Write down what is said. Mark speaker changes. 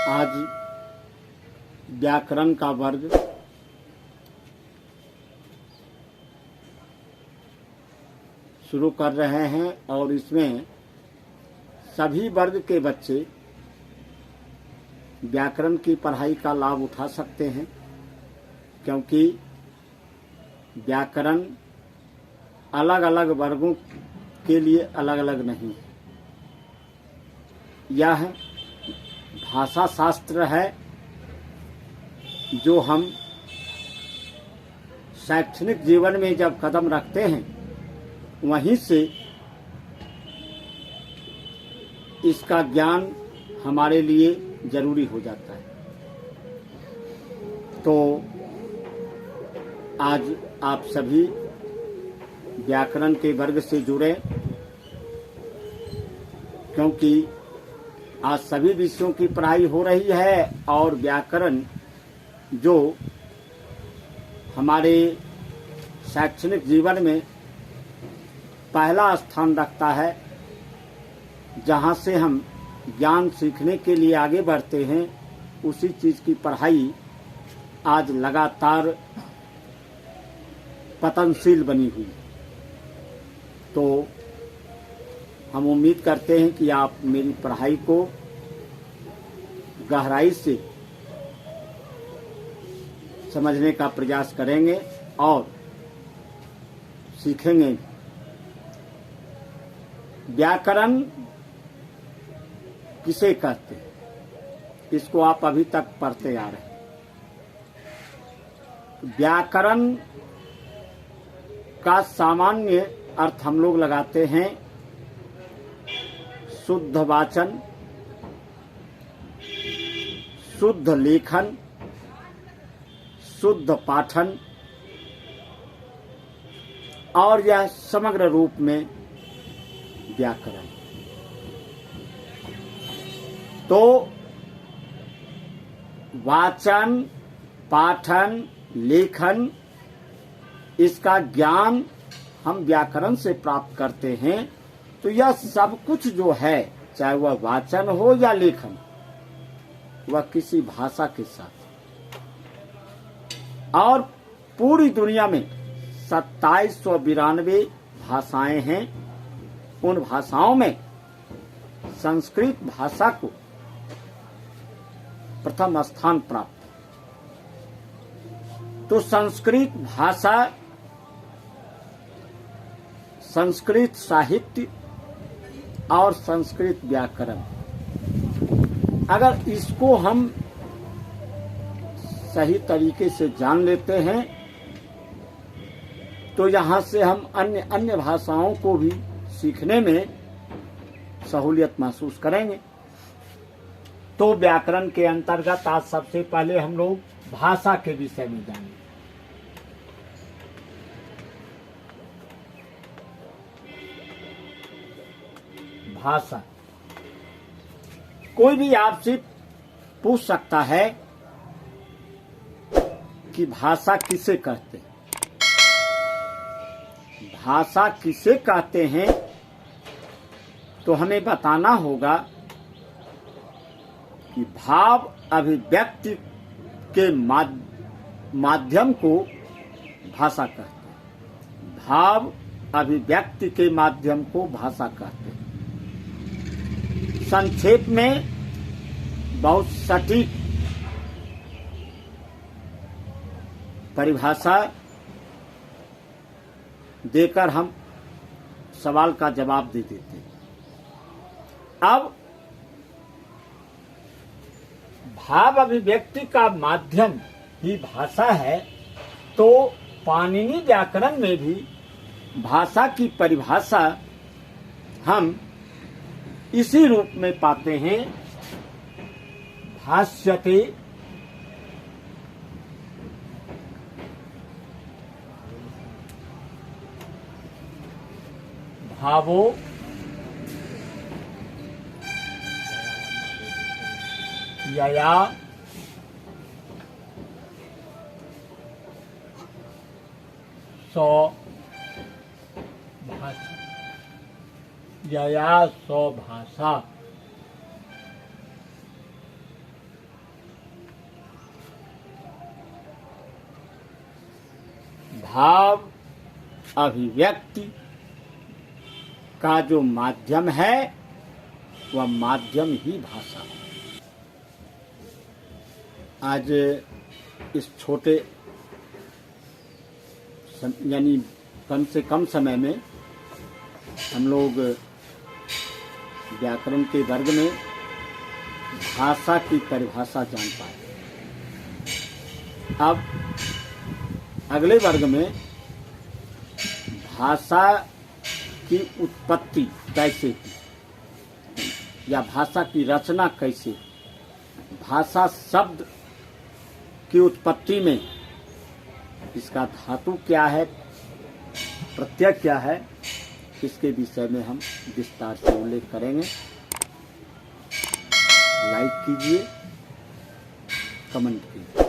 Speaker 1: आज व्याकरण का वर्ग शुरू कर रहे हैं और इसमें सभी वर्ग के बच्चे व्याकरण की पढ़ाई का लाभ उठा सकते हैं, क्योंकि व्याकरण अलग अलग वर्गों के लिए अलग अलग नहीं है। यह भाषा शास्त्र है जो हम शैक्षणिक जीवन में जब कदम रखते हैं वहीं से इसका ज्ञान हमारे लिए जरूरी हो जाता है। तो आज आप सभी व्याकरण के वर्ग से जुड़े, क्योंकि आज सभी विषयों की पढ़ाई हो रही है और व्याकरण जो हमारे शैक्षणिक जीवन में पहला स्थान रखता है, जहाँ से हम ज्ञान सीखने के लिए आगे बढ़ते हैं, उसी चीज़ की पढ़ाई आज लगातार पतनशील बनी हुई। तो हम उम्मीद करते हैं कि आप मेरी पढ़ाई को गहराई से समझने का प्रयास करेंगे और सीखेंगे। व्याकरण किसे कहते हैं, इसको आप अभी तक पढ़ते आ रहे हैं। व्याकरण का सामान्य अर्थ हम लोग लगाते हैं शुद्ध वाचन, शुद्ध लेखन, शुद्ध पाठन, और यह समग्र रूप में व्याकरण। तो वाचन, पाठन, लेखन, इसका ज्ञान हम व्याकरण से प्राप्त करते हैं। तो यह सब कुछ जो है, चाहे वह वाचन हो या लेखन, वह किसी भाषा के साथ, और पूरी दुनिया में 2792 भाषाएं हैं। उन भाषाओं में संस्कृत भाषा को प्रथम स्थान प्राप्त है। तो संस्कृत भाषा, संस्कृत साहित्य और संस्कृत व्याकरण, अगर इसको हम सही तरीके से जान लेते हैं तो यहाँ से हम अन्य भाषाओं को भी सीखने में सहूलियत महसूस करेंगे। तो व्याकरण के अंतर्गत आज सबसे पहले हम लोग भाषा के विषय में जानेंगे। भाषा, कोई भी आपसे पूछ सकता है कि भाषा किसे कहते हैं। भाषा किसे कहते हैं तो हमें बताना होगा कि भाव अभिव्यक्ति के माध्यम को भाषा कहते हैं। भाव अभिव्यक्ति के माध्यम को भाषा कहते हैं। संक्षेप में बहुत सटीक परिभाषा देकर हम सवाल का जवाब दे देते हैं। अब भाव अभिव्यक्ति का माध्यम ही भाषा है, तो पाणिनि व्याकरण में भी भाषा की परिभाषा हम इसी रूप में पाते हैं। भाष्यते भावो यया सो भाषा, यया सो भाषा। भाव अभिव्यक्ति का जो माध्यम है वह माध्यम ही भाषा है। आज इस छोटे यानी कम से कम समय में हम लोग व्याकरण के वर्ग में भाषा की परिभाषा जान पाए। अब अगले वर्ग में भाषा की उत्पत्ति कैसे की या भाषा की रचना कैसे, भाषा शब्द की उत्पत्ति में इसका धातु क्या है, प्रत्यय क्या है, इसके विषय में हम विस्तार से उल्लेख करेंगे। लाइक कीजिए, कमेंट कीजिए।